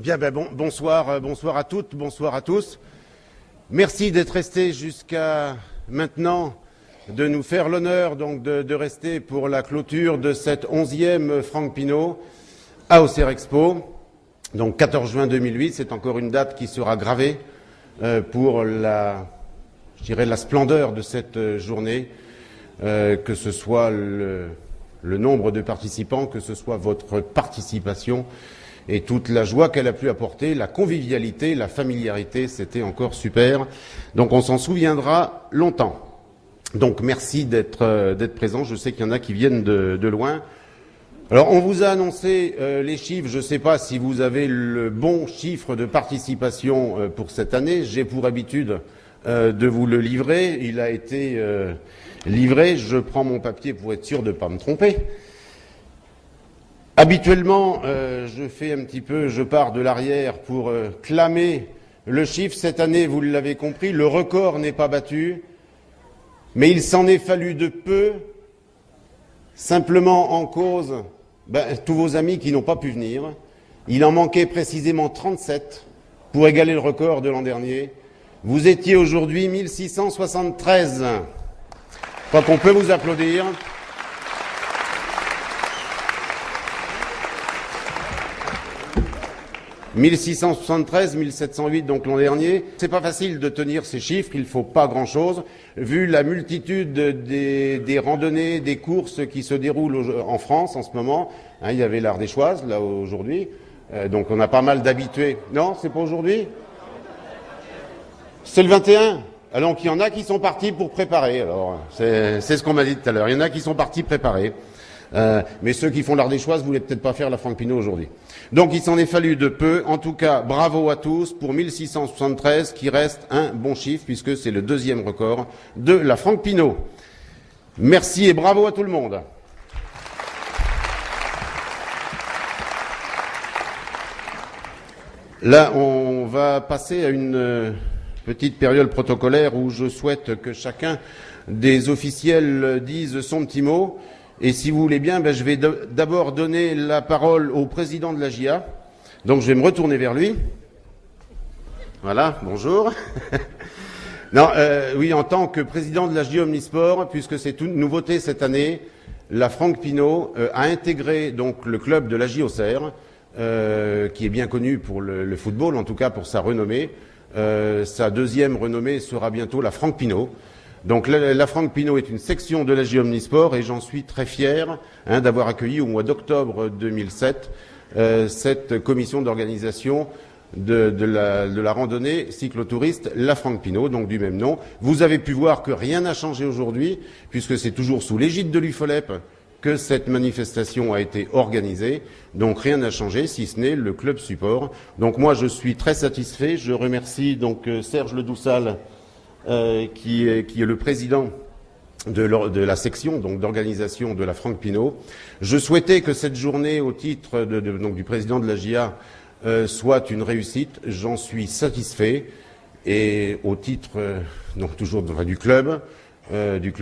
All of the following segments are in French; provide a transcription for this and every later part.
Bien, bonsoir à toutes, bonsoir à tous. Merci d'être restés jusqu'à maintenant, de nous faire l'honneur donc de rester pour la clôture de cette 11e Franck Pinault à Auxerre Expo. Donc 14 juin 2008, c'est encore une date qui sera gravée pour la splendeur de cette journée, que ce soit le nombre de participants, que ce soit votre participation et toute la joie qu'elle a pu apporter, la convivialité, la familiarité, c'était encore super. Donc on s'en souviendra longtemps. Donc merci d'être présents. Je sais qu'il y en a qui viennent de loin. Alors on vous a annoncé les chiffres. Je ne sais pas si vous avez le bon chiffre de participation pour cette année. J'ai pour habitude de vous le livrer. Il a été livré. Je prends mon papier pour être sûr de ne pas me tromper. Habituellement, je pars de l'arrière pour clamer le chiffre. Cette année, vous l'avez compris, le record n'est pas battu, mais il s'en est fallu de peu, simplement en cause tous vos amis qui n'ont pas pu venir. Il en manquait précisément 37 pour égaler le record de l'an dernier. Vous étiez aujourd'hui 1673. Je crois qu'on peut vous applaudir. 1673, 1708 donc l'an dernier. C'est pas facile de tenir ces chiffres, il faut pas grand chose, vu la multitude des randonnées, des courses qui se déroulent en France en ce moment. Il y avait l'Ardéchoise, là, aujourd'hui. Donc on a pas mal d'habitués. Non, c'est pas aujourd'hui? C'est le 21? Alors il y en a qui sont partis pour préparer. Alors, c'est ce qu'on m'a dit tout à l'heure. Il y en a qui sont partis préparer. Mais ceux qui font l'Ardéchoise voulaient peut-être pas faire la Franck Pinault aujourd'hui. Donc il s'en est fallu de peu. En tout cas, bravo à tous pour 1673, qui reste un bon chiffre puisque c'est le deuxième record de la Franck Pinault. Merci et bravo à tout le monde. Là, on va passer à une petite période protocolaire où je souhaite que chacun des officiels dise son petit mot. Et si vous voulez bien, je vais d'abord donner la parole au président de la JA. Donc je vais me retourner vers lui. Voilà, bonjour. Non, oui, en tant que président de la JA Omnisport, puisque c'est une nouveauté cette année, la Franck Pinault a intégré donc le club de la JA Auxerre, qui est bien connu pour le football, en tout cas pour sa renommée. Sa deuxième renommée sera bientôt la Franck Pinault. Donc la Franck Pinault est une section de la JA Omnisport et j'en suis très fier d'avoir accueilli au mois d'octobre 2007 cette commission d'organisation de la randonnée cyclotouriste la Franck Pinault, donc du même nom. Vous avez pu voir que rien n'a changé aujourd'hui puisque c'est toujours sous l'égide de l'UFOLEP que cette manifestation a été organisée. Donc rien n'a changé si ce n'est le club support. Donc moi je suis très satisfait. Je remercie donc Serge Ledoussal qui est le président de la section donc d'organisation de la Franck Pinault. Je souhaitais que cette journée, au titre donc du président de la JA, soit une réussite. J'en suis satisfait. Et au titre donc toujours du club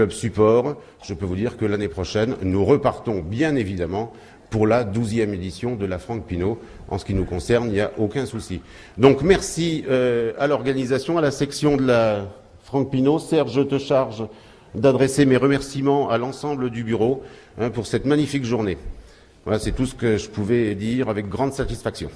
support, je peux vous dire que l'année prochaine, nous repartons bien évidemment pour la 12e édition de la Franck Pinault. En ce qui nous concerne, il n'y a aucun souci. Donc merci à l'organisation, à la section de la Franck Pinault. Serge, je te charge d'adresser mes remerciements à l'ensemble du bureau pour cette magnifique journée. Voilà, c'est tout ce que je pouvais dire avec grande satisfaction.